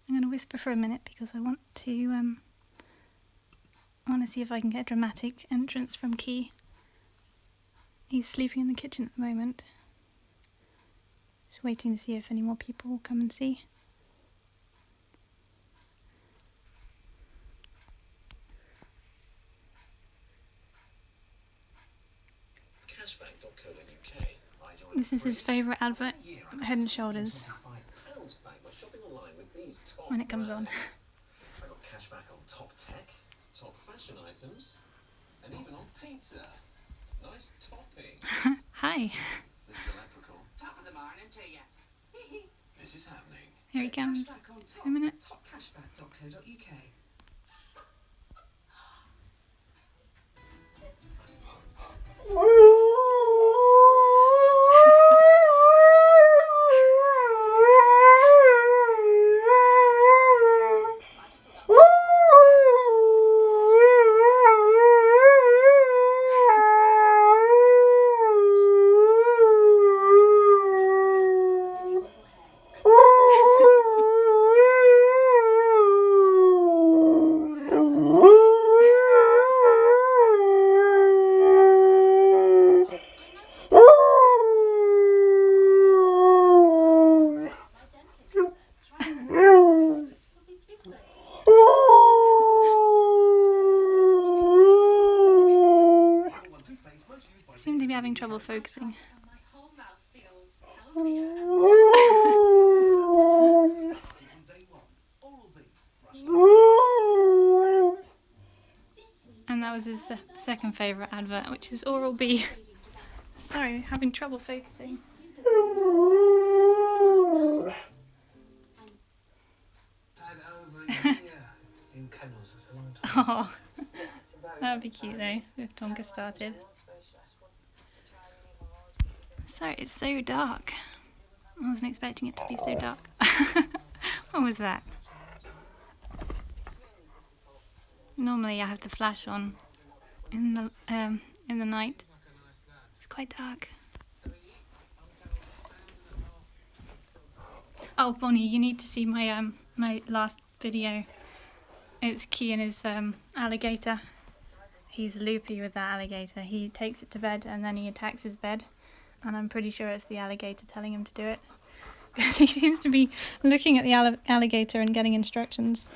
I'm going to whisper for a minute because I want to see if I can get a dramatic entrance from Key. He's sleeping in the kitchen at the moment. Just waiting to see if any more people will come and see. This is his favourite advert, Head and Shoulders, when it comes on. I got cashback on top tech, top fashion items, and even on pizza. Nice topping. Hi. This is electrical. Top of the morning to you. This is happening. Here he comes. Cashback on top A minute. at topcashback.co.uk. Seem to be having trouble focusing. And that was his second favourite advert, which is Oral-B. Sorry, having trouble focusing. Oh, that would be cute though, if Tonka started. Sorry, it's so dark. I wasn't expecting it to be so dark. What was that? Normally I have the flash on in the night. It's quite dark. Oh, Bonnie, you need to see my my last video. It's Key and his alligator. He's loopy with that alligator. He takes it to bed and then he attacks his bed. And I'm pretty sure it's the alligator telling him to do it. Because he seems to be looking at the alligator and getting instructions.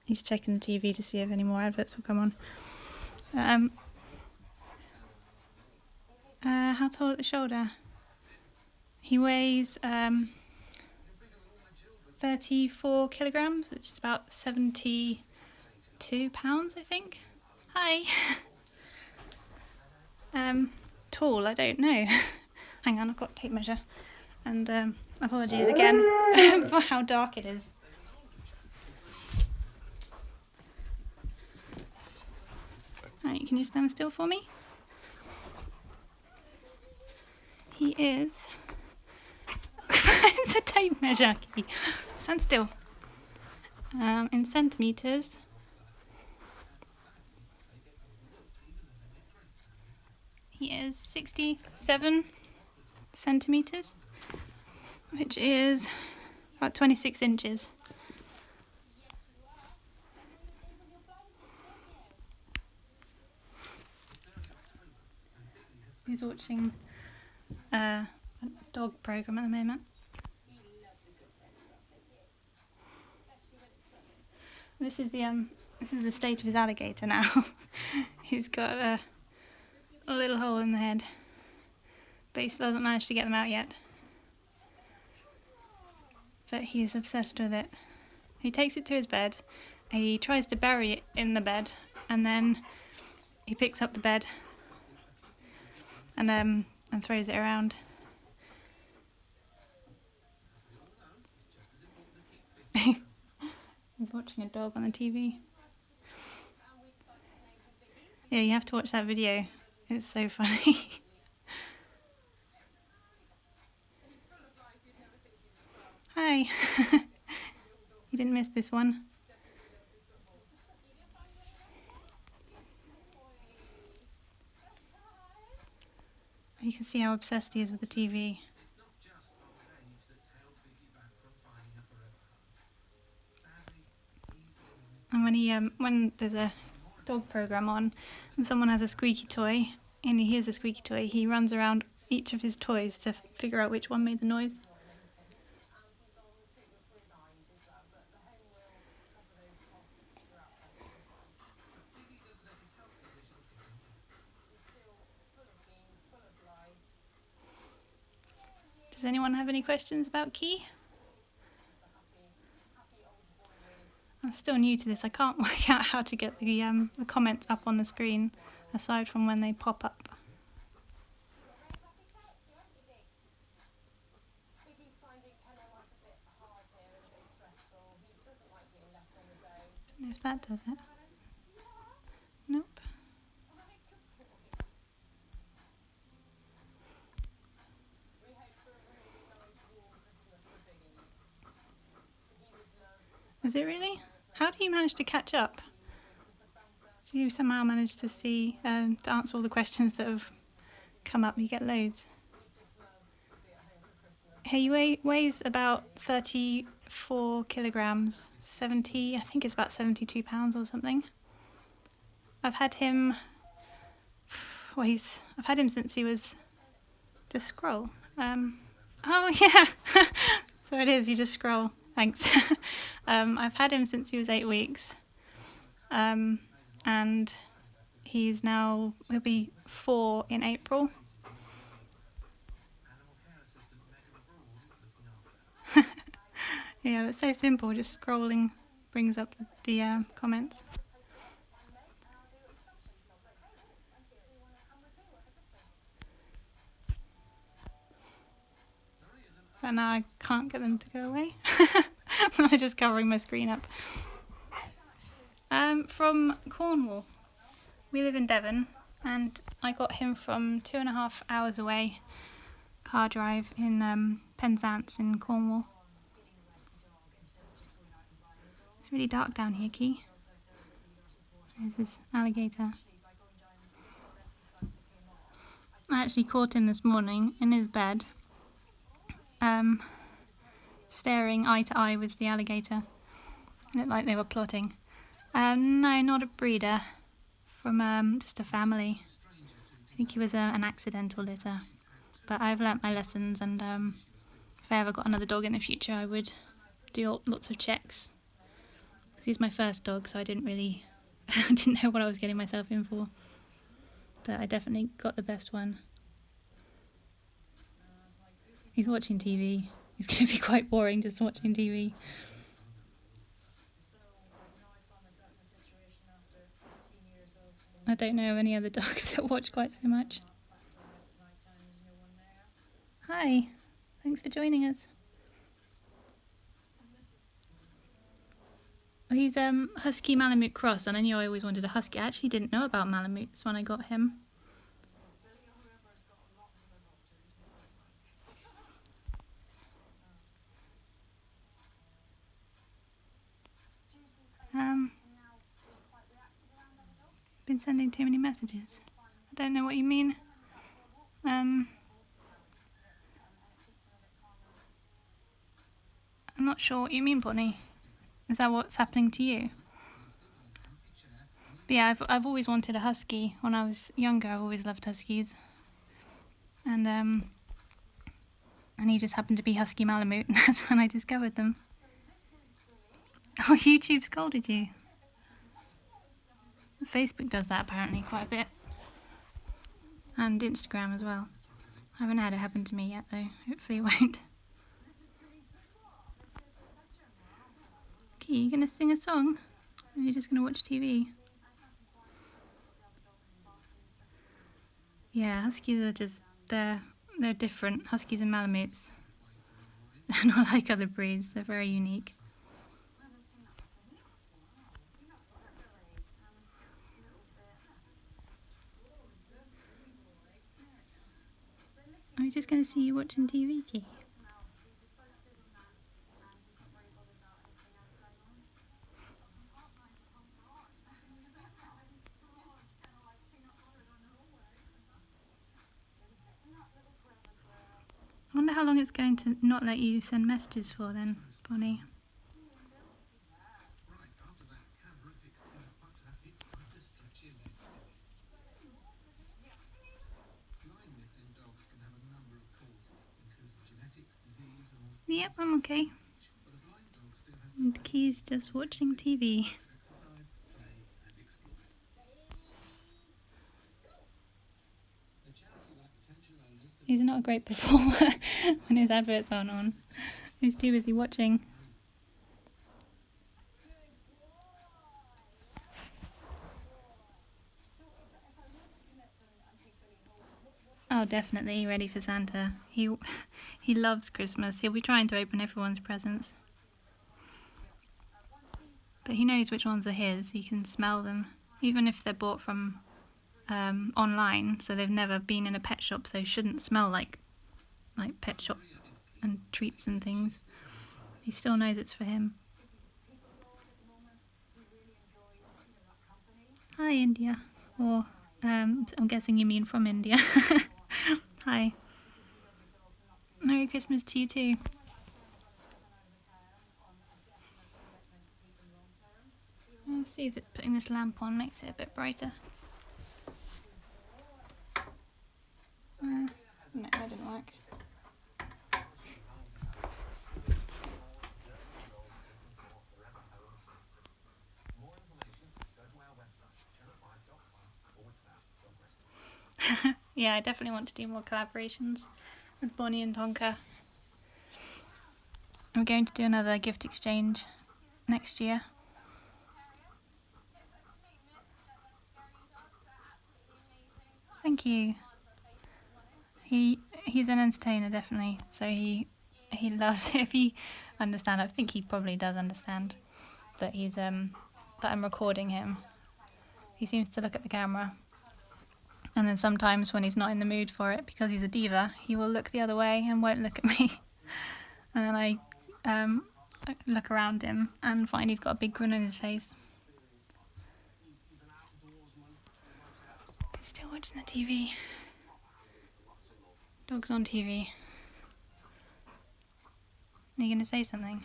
He's checking the TV to see if any more adverts will come on. How tall at the shoulder? He weighs 34 kilograms, which is about 72 pounds, I think. Hi. Tall, I don't know. Hang on, I've got a tape measure. And apologies again for how dark it is. Right, can you stand still for me? He is... It's a tape measure. Okay. Stand still. In centimetres. He is 67 centimetres, which is about 26 inches. He's watching a dog program at the moment. This is the state of his alligator now. He's got a little hole in the head, but he still hasn't managed to get them out yet. But he is obsessed with it. He takes it to his bed, he tries to bury it in the bed, and then he picks up the bed and throws it around. He's watching a dog on the TV. Yeah, you have to watch that video. It's so funny. Hi. You didn't miss this one. You can see how obsessed he is with the TV. He when there's a dog program on and someone has a squeaky toy and he hears a squeaky toy, he runs around each of his toys to figure out which one made the noise. Does anyone have any questions about Key? I'm still new to this. I can't work out how to get the comments up on the screen, aside from when they pop up. Don't know if that does it. Nope. Is it really? How do you manage to catch up? Do you somehow manage to see, to answer all the questions that have come up? You get loads. He weighs about 34 kilograms, 70, I think it's about 72 pounds or something. I've had him, I've had him since he was, just scroll. Oh yeah, so it is, you just scroll, thanks. I've had him since he was 8 weeks. And he'll be 4 in April. Yeah, it's so simple, just scrolling brings up the comments. But now I can't get them to go away. They're just covering my screen up. From Cornwall. We live in Devon, and I got him from 2.5 hours away, car drive in Penzance in Cornwall. It's really dark down here, Key. There's this alligator. I actually caught him this morning in his bed, staring eye to eye with the alligator. It looked like they were plotting. No, not a breeder, from just a family. I think he was an accidental litter. But I've learnt my lessons, and if I ever got another dog in the future, I would do lots of checks. Because he's my first dog, so I didn't know what I was getting myself in for. But I definitely got the best one. He's watching TV. He's going to be quite boring just watching TV. I don't know of any other dogs that watch quite so much. Hi, thanks for joining us. Well, he's Husky Malamute cross, and I knew I always wanted a Husky. I actually didn't know about Malamutes when I got him. Been sending too many messages. I don't know what you mean. I'm not sure what you mean, Bonnie. Is that what's happening to you? But yeah, I've always wanted a Husky. When I was younger, I've always loved Huskies. And he just happened to be Husky Malamute, and that's when I discovered them. Oh, YouTube scolded you. Facebook does that apparently quite a bit. And Instagram as well. I haven't had it happen to me yet though. Hopefully it won't. Okay, you gonna sing a song? Or are you just gonna watch TV? Yeah, Huskies are just, they're different. Huskies and Malamutes. They're not like other breeds, they're very unique. Are we just going to see you watching TV, Key? I wonder how long it's going to not let you send messages for then, Bonnie. Yep, I'm okay. And Key's just watching TV. He's not a great performer when his adverts aren't on. He's too busy watching. Oh, definitely ready for Santa. He loves Christmas. He'll be trying to open everyone's presents. But he knows which ones are his. He can smell them, even if they're bought from online. So they've never been in a pet shop, so shouldn't smell like pet shop and treats and things. He still knows it's for him. Hi, India. Or I'm guessing you mean from India. Hi. Merry Christmas to you too. Let's see if putting this lamp on makes it a bit brighter. No, that didn't work. Yeah, I definitely want to do more collaborations with Bonnie and Tonka. I'm going to do another gift exchange next year. Thank you. He's an entertainer, definitely. So he loves it. If you understand, I think he probably does understand that that I'm recording him. He seems to look at the camera. And then sometimes when he's not in the mood for it, because he's a diva, he will look the other way and won't look at me. And then I look around him and find he's got a big grin on his face. He's still watching the TV. Dog's on TV. Are you going to say something?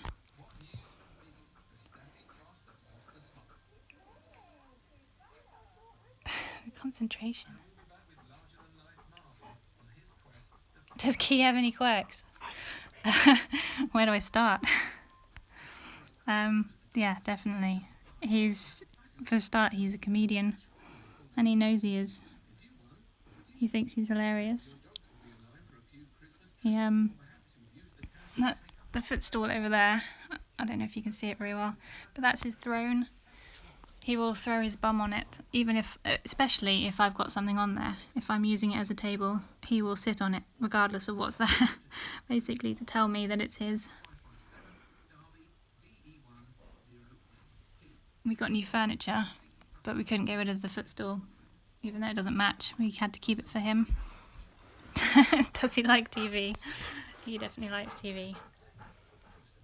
Concentration. Does Key have any quirks? Where do I start? Yeah, definitely. For a start, he's a comedian, and he knows he is. He thinks he's hilarious. The footstool over there, I don't know if you can see it very well, but that's his throne. He will throw his bum on it, especially if I've got something on there. If I'm using it as a table, he will sit on it, regardless of what's there, basically to tell me that it's his. We got new furniture, but we couldn't get rid of the footstool, even though it doesn't match. We had to keep it for him. Does he like TV? He definitely likes TV.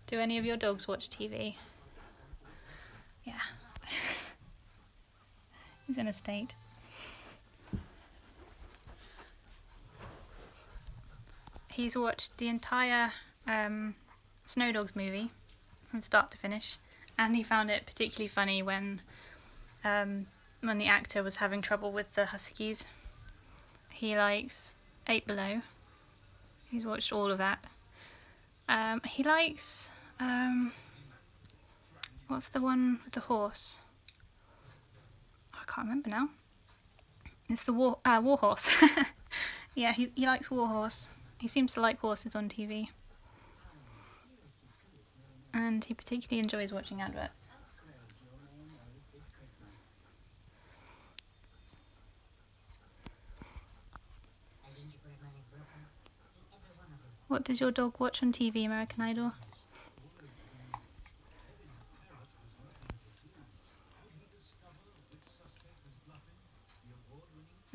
Do any of your dogs watch TV? Yeah. He's in a state. He's watched the entire Snowdogs movie from start to finish, and he found it particularly funny when the actor was having trouble with the Huskies. He likes 8 Below. He's watched all of that. He likes what's the one with the horse? I can't remember now. It's the War Horse. Yeah, he likes War Horse. He seems to like horses on TV. And he particularly enjoys watching adverts. What does your dog watch on TV, American Idol?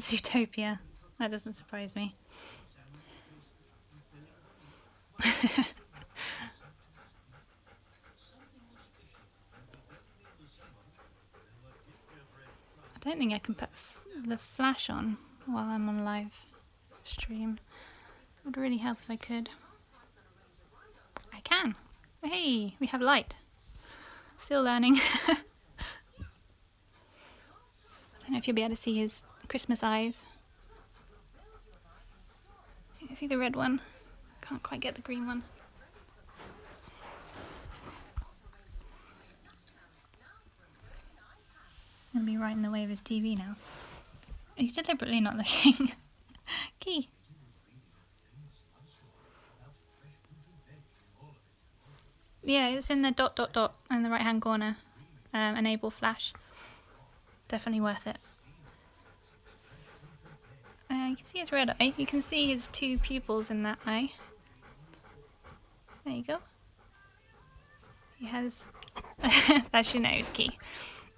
Zootopia. That doesn't surprise me. I don't think I can put the flash on while I'm on live stream. It would really help if I could. I can. Hey, we have light. Still learning. I don't know if you'll be able to see his Christmas eyes. You can see the red one. Can't quite get the green one. Gonna be right in the way of his TV now. He's deliberately not looking. Key. Yeah, it's in the dot dot dot in the right hand corner. Enable flash. Definitely worth it. You can see his red eye. You can see his two pupils in that eye. There you go. He has... That's your nose, Key.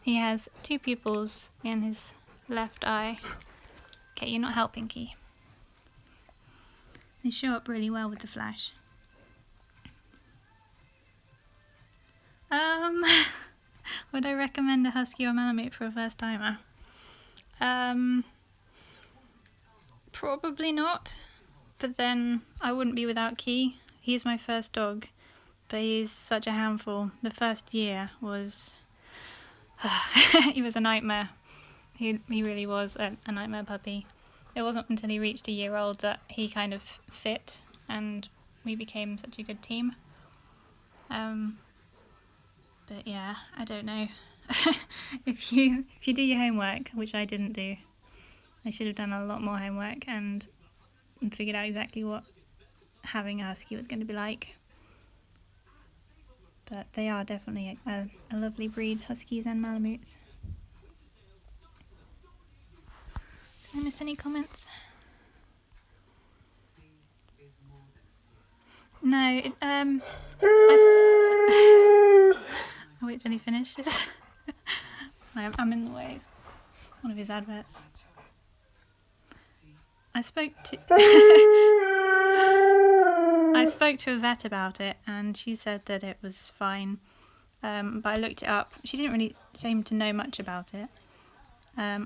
He has two pupils in his left eye. Okay, you're not helping, Key. They show up really well with the flash. Would I recommend a Husky or Malamute for a first timer? Probably not. But then I wouldn't be without Key. He's my first dog, but he's such a handful. The first year was... he was a nightmare. He really was a nightmare puppy. It wasn't until he reached a year old that he kind of fit and we became such a good team. But yeah, I don't know. If you do your homework, which I didn't do, I should have done a lot more homework and figured out exactly what having a Husky was going to be like. But they are definitely a lovely breed, Huskies and Malamutes. Did I miss any comments? No, I'll wait till he finishes. I'm in the way. It's one of his adverts. I spoke to a vet about it, and she said that it was fine. But I looked it up. She didn't really seem to know much about it.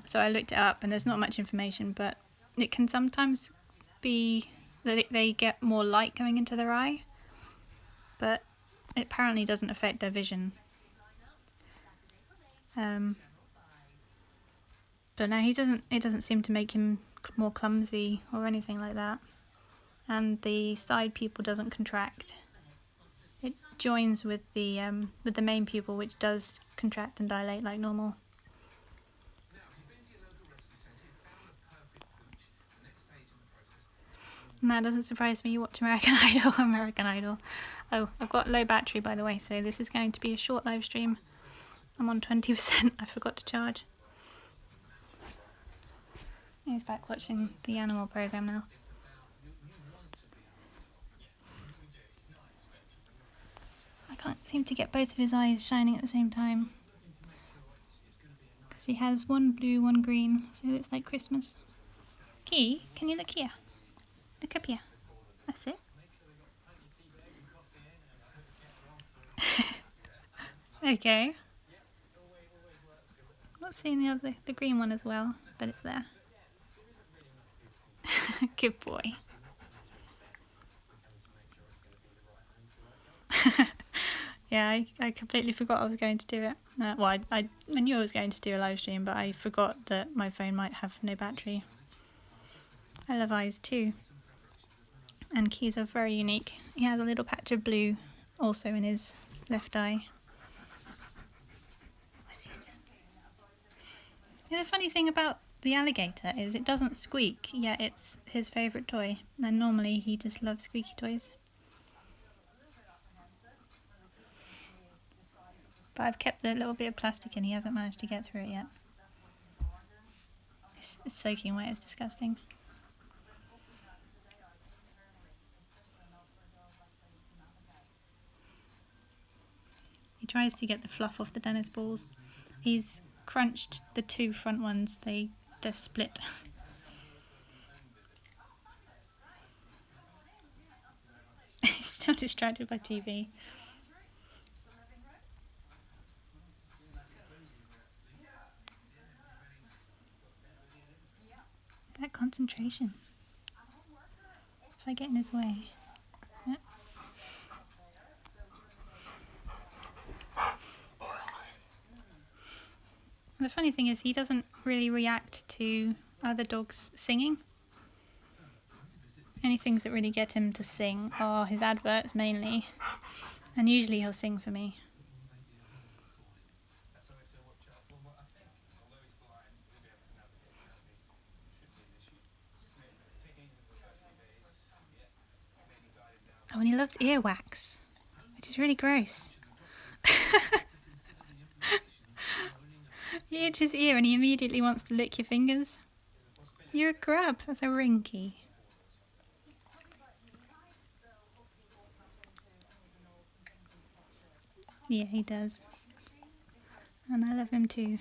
So I looked it up, and there's not much information, but it can sometimes be that they get more light going into their eye, but it apparently doesn't affect their vision. But no, it doesn't seem to make him more clumsy or anything like that. And the side pupil doesn't contract. It joins with the main pupil, which does contract and dilate like normal. And that doesn't surprise me. You watch American Idol. American Idol. Oh, I've got low battery, by the way, so this is going to be a short live stream. I'm on 20%. I forgot to charge. He's back watching the animal program now. I can't seem to get both of his eyes shining at the same time. Because he has one blue, one green, so it looks like Christmas. Key, can you look here? Look up here. That's it. Okay. Not seeing the green one as well, but it's there. Good boy. Yeah, I completely forgot I was going to do it. Well, I knew I was going to do a live stream, but I forgot that my phone might have no battery. I love eyes too. And Keys are very unique. He has a little patch of blue also in his left eye. What's this? The funny thing about the alligator is it doesn't squeak, yet it's his favourite toy. And normally he just loves squeaky toys. But I've kept the little bit of plastic in, he hasn't managed to get through it yet. It's soaking wet, it's disgusting. He tries to get the fluff off the Dennis balls. He's crunched the two front ones, they're split. He's still distracted by TV. That concentration. If I get in his way. Yeah. The funny thing is he doesn't really react to other dogs singing. Only things that really get him to sing are his adverts mainly, and usually he'll sing for me. Oh, and he loves earwax, which is really gross. You itch his ear and he immediately wants to lick your fingers. You're a grub. That's a rinky. Yeah, he does. And I love him too.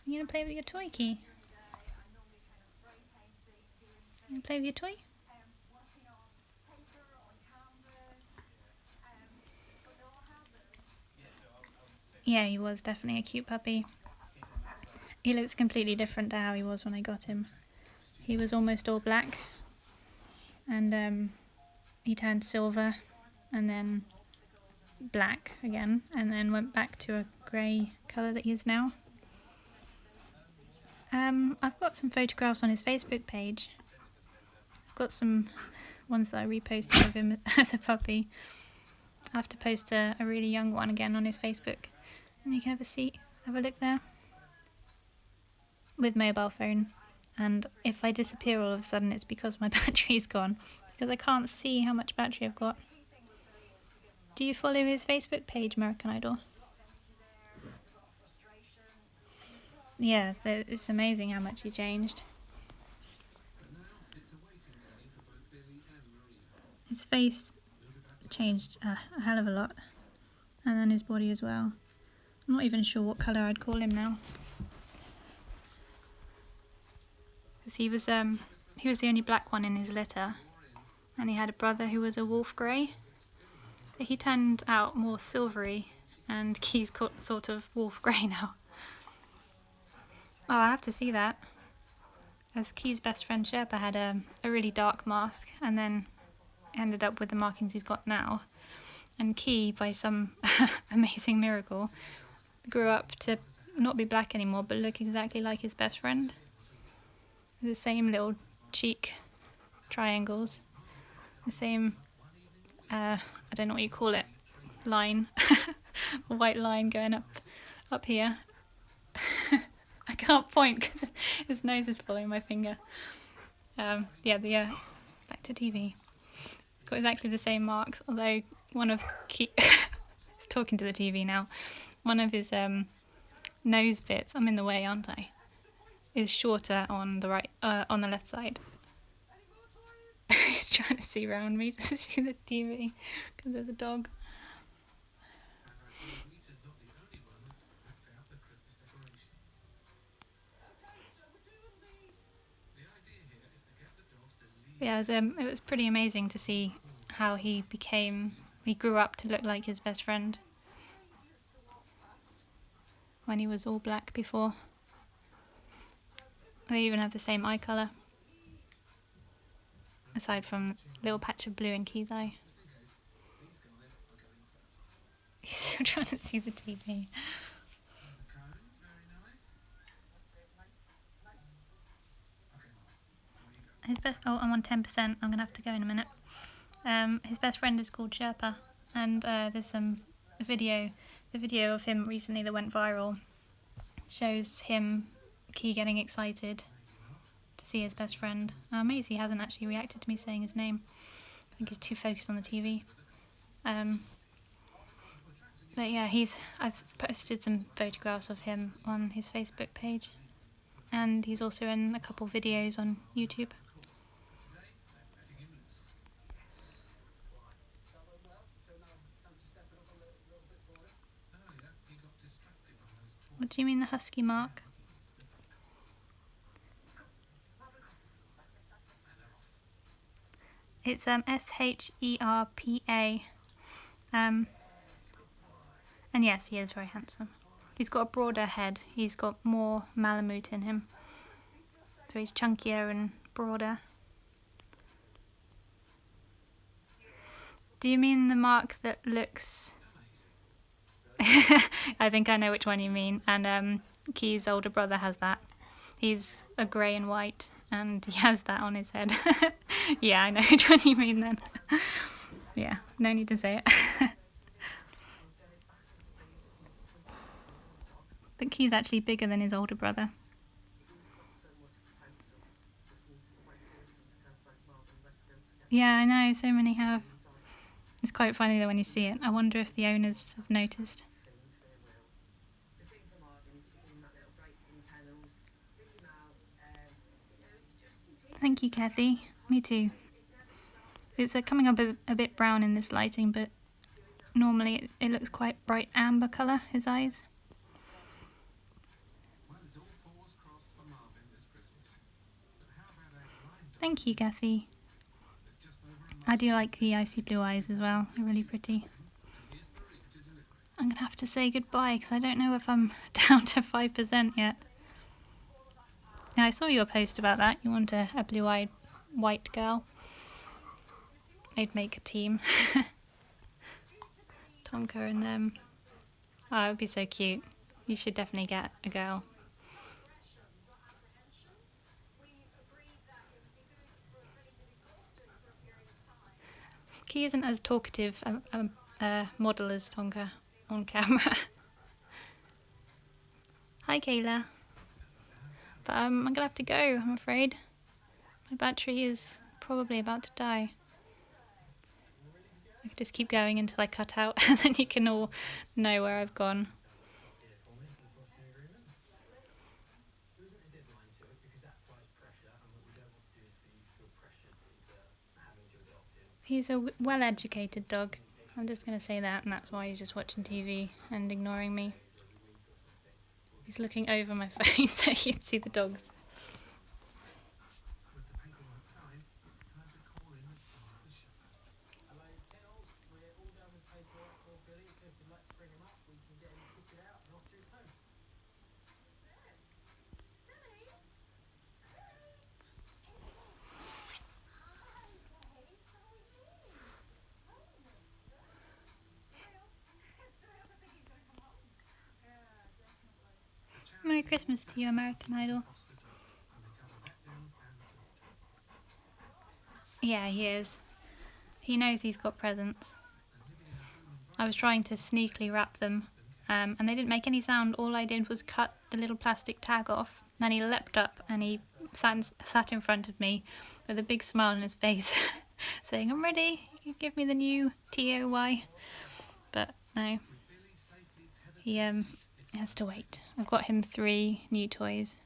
You gonna play with your toy, Key? You gonna play with your toy? Yeah, he was definitely a cute puppy. He looks completely different to how he was when I got him. He was almost all black, and he turned silver, and then black again, and then went back to a grey colour that he is now. I've got some photographs on his Facebook page. I've got some ones that I reposted of him as a puppy. I'll have to post a really young one again on his Facebook, and you can have a seat, have a look there. With mobile phone, and if I disappear all of a sudden it's because my battery's gone, because I can't see how much battery I've got. Do you follow his Facebook page, American Idol? Yeah, it's amazing how much he changed. His face changed a hell of a lot, and then his body as well. I'm not even sure what colour I'd call him now. Because he was the only black one in his litter, and he had a brother who was a wolf grey. He turned out more silvery, and Key's sort of wolf grey now. Oh, I have to see that. As Key's best friend Sherpa had a really dark mask, and then ended up with the markings he's got now. And Key, by some amazing miracle, grew up to not be black anymore, but look exactly like his best friend. The same little cheek triangles, the same, I don't know what you call it, line, a white line going up here. I can't point because his nose is following my finger. Back to TV. It's got exactly the same marks, although one of Key, he's talking to the TV now, one of his nose bits, I'm in the way, aren't I? Is shorter on the right, on the left side. He's trying to see around me to see the TV because there's a dog. Yeah, it was pretty amazing to see how he grew up to look like his best friend when he was all black before. They even have the same eye colour, aside from a little patch of blue in Key's eye. He's still trying to see the TV. I'm on 10%, I'm going to have to go in a minute. His best friend is called Sherpa, and there's the video of him recently that went viral. Shows him, Key, getting excited to see his best friend. Maisie hasn't actually reacted to me saying his name. I think he's too focused on the TV. But yeah, I've posted some photographs of him on his Facebook page, and he's also in a couple videos on YouTube. What do you mean the Husky mark? It's Sherpa. And yes, he is very handsome. He's got a broader head. He's got more Malamute in him. So he's chunkier and broader. Do you mean the mark that looks... I think I know which one you mean, and Key's older brother has that. He's a grey and white, and he has that on his head. Yeah, I know which one you mean then. Yeah, no need to say it. But Key's actually bigger than his older brother. Yeah, I know, so many have. It's quite funny though when you see it. I wonder if the owners have noticed. Thank you, Kathy. Me too. It's coming up a bit brown in this lighting, but normally it looks quite bright amber colour, his eyes. Thank you, Kathy. I do like the icy blue eyes as well. They're really pretty. I'm going to have to say goodbye because I don't know if I'm down to 5% yet. Yeah, I saw your post about that. You want a blue-eyed white girl. I'd make a team. Tonka and them. Oh, it would be so cute. You should definitely get a girl. Key isn't as talkative a model as Tonka on camera. Hi, Kayla. But I'm gonna have to go, I'm afraid. My battery is probably about to die. I could just keep going until I cut out and then you can all know where I've gone. He's a well-educated dog. I'm just going to say that, and that's why he's just watching TV and ignoring me. He's looking over my phone so you can see the dogs. Merry Christmas to you, American Idol. Yeah, he is. He knows he's got presents. I was trying to sneakily wrap them, and they didn't make any sound. All I did was cut the little plastic tag off. Then he leapt up and he sat in front of me with a big smile on his face, saying, "I'm ready, you can give me the new TOY." But no, he has to wait. I've got him 3 new toys.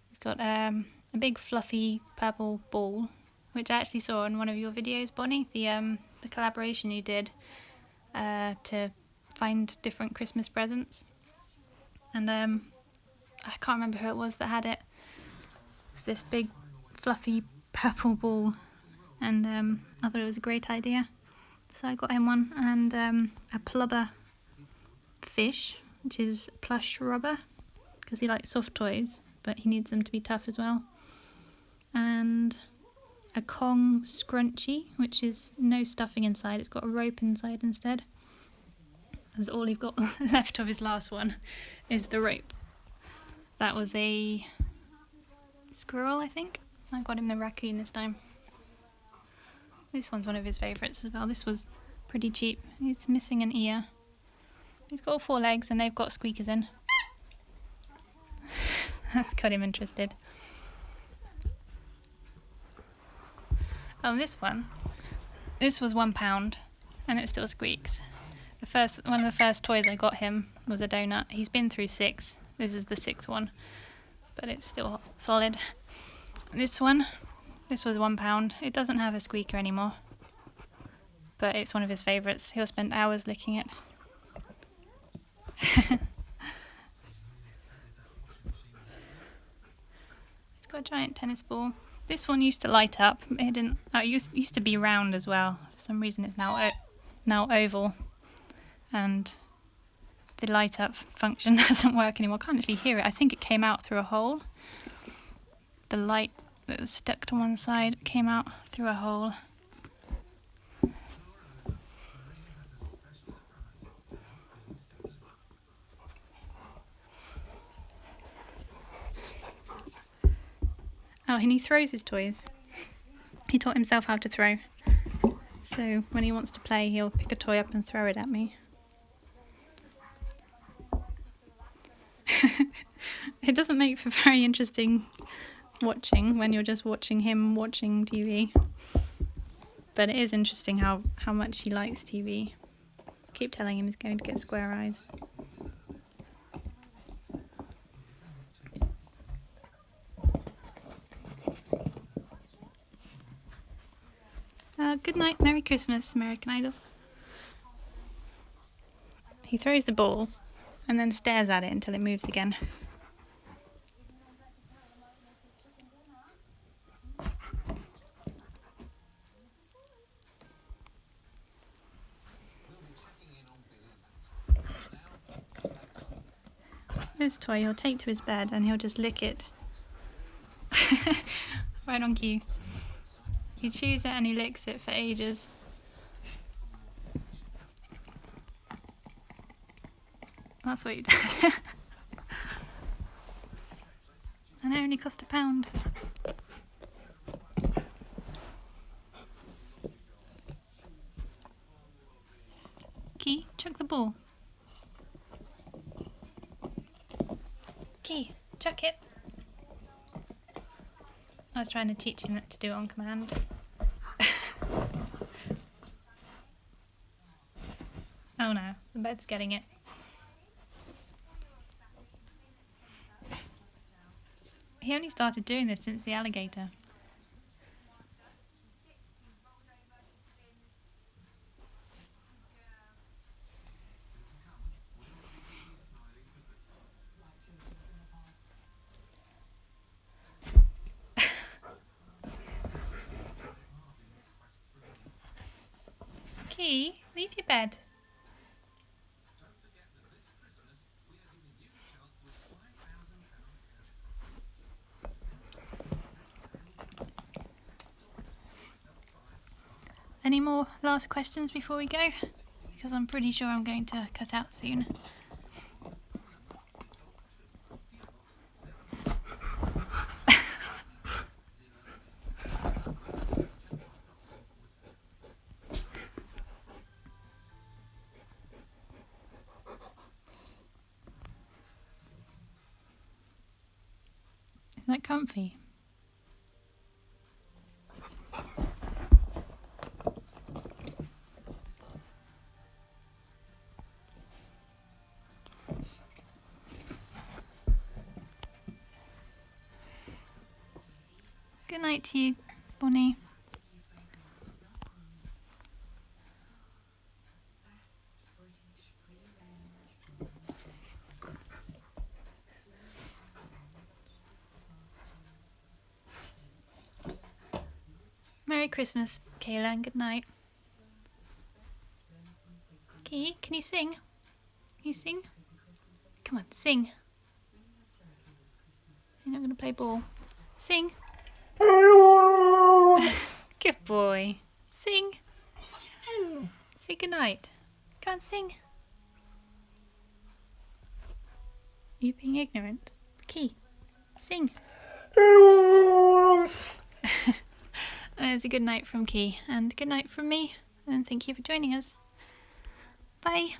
He's got a big fluffy purple ball, which I actually saw in one of your videos, Bonnie, the collaboration you did to find different Christmas presents. And I can't remember who it was that had it. It's this big fluffy purple ball, and I thought it was a great idea. So I got him one, and a plubber fish, which is plush rubber, because he likes soft toys, but he needs them to be tough as well. And a Kong scrunchie, which is no stuffing inside, it's got a rope inside instead. That's all he's got left of his last one, is the rope. That was a squirrel, I think. I got him the raccoon this time. This one's one of his favourites as well. This was pretty cheap. He's missing an ear. He's got all 4 legs and they've got squeakers in. That's got him interested. Oh, this one. This was £1 and it still squeaks. One of the first toys I got him was a donut. He's been through 6. This is the 6th one, but it's still solid. This one. This was £1. It doesn't have a squeaker anymore, but it's one of his favourites. He'll spend hours licking it. It's got a giant tennis ball. This one used to light up. It didn't. It used to be round as well. For some reason, it's now oval. And the light up function doesn't work anymore. I can't actually hear it. I think it came out through a hole. The light that was stuck to one side came out through a hole. Oh, and he throws his toys. He taught himself how to throw. So when he wants to play, he'll pick a toy up and throw it at me. It doesn't make for very interesting watching when you're just watching him watching TV. But it is interesting how much he likes TV. I keep telling him he's going to get square eyes. Good night, Merry Christmas, American Idol. He throws the ball and then stares at it until it moves again. This toy he'll take to his bed and he'll just lick it. Right on cue. He chews it and he licks it for ages. That's what he does. And it only cost £1. Key, chuck the ball. Key, chuck it. I was trying to teach him that to do it on command. Oh no, the bed's getting it. He only started doing this since the alligator. Key, leave your bed. Any more last questions before we go? Because I'm pretty sure I'm going to cut out soon. Is that comfy? Good night to you, Bonnie. Merry Christmas, Kayla, and good night. Key, can you sing? Can you sing? Come on, sing. You're not going to play ball. Sing. Good boy. Sing. Say good night. Go on, sing. You being ignorant. Key, sing. There's a good night from Key, and good night from me, and thank you for joining us. Bye.